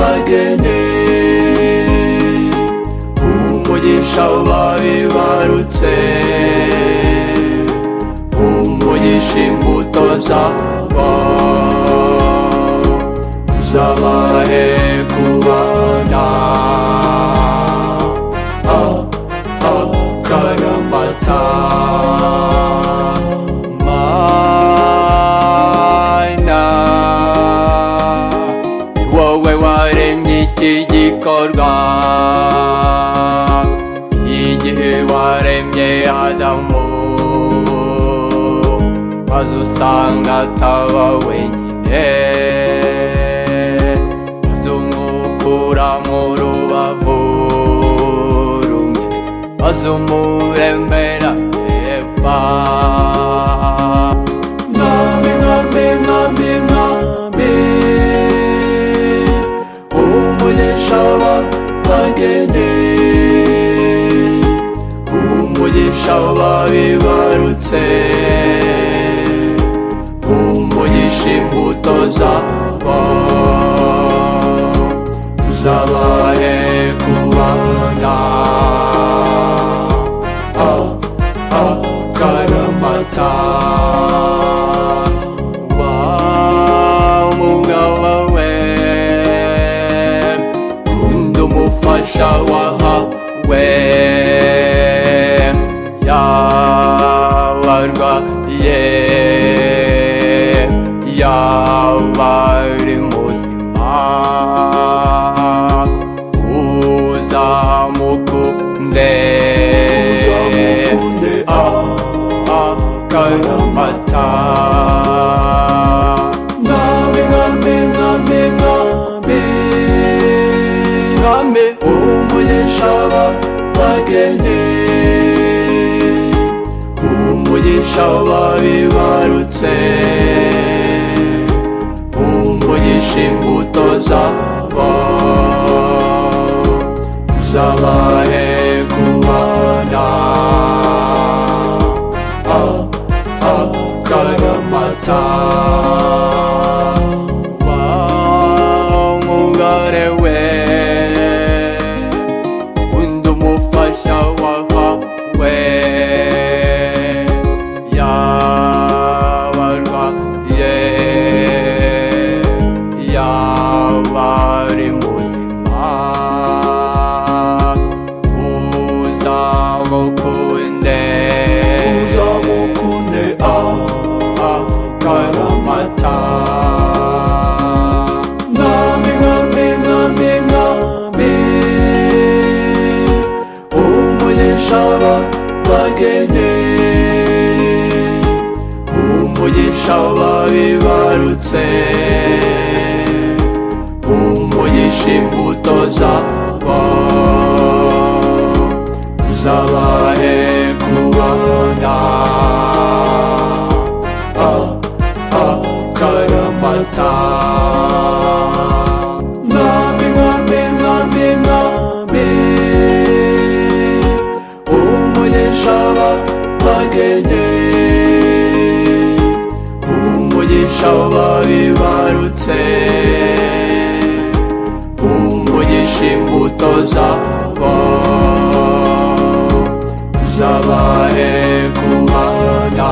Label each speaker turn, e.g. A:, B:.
A: bagene umugisha wabibarutse, umugisha imbuto zabo zabahe kubana akaramata. Mana wowe waremye iki gikorwa igihe waremye Adamu, maze usanga ataba wenyine, maze umukura mu rubavu rumwe, maze umuremera Eva. Mwami, mwami, mwami, mwami, umugisha w'abageni, umugisha w'abibarutse, umugisha imbuto zabo zabahe kubana akaramata. Umugabo we undi umufasha wahawe yabarwaye yaba ari muzima, uzamukunde akaramata. Mwami, mwami, mwami, mwami, mwami, umugisha w'abageni, umugisha w'abibarutse, umugisha imbuto zabo zabahe kubana akaramata. Umugore we undi umufasha wahawe yabarwaye yaba ari muzima, uzamukunde akaramata. Mwami, mwami, mwami, mwami, umugisha w'abageni, umugisha w'abibarutse, umugisha imbuto zabo zabahe kubana akaramata. Mwami, mwami, mwami, mwami, umugisha w'abageni, umugisha w'abibarutse, umugisha imbuto zabo zabahe kubana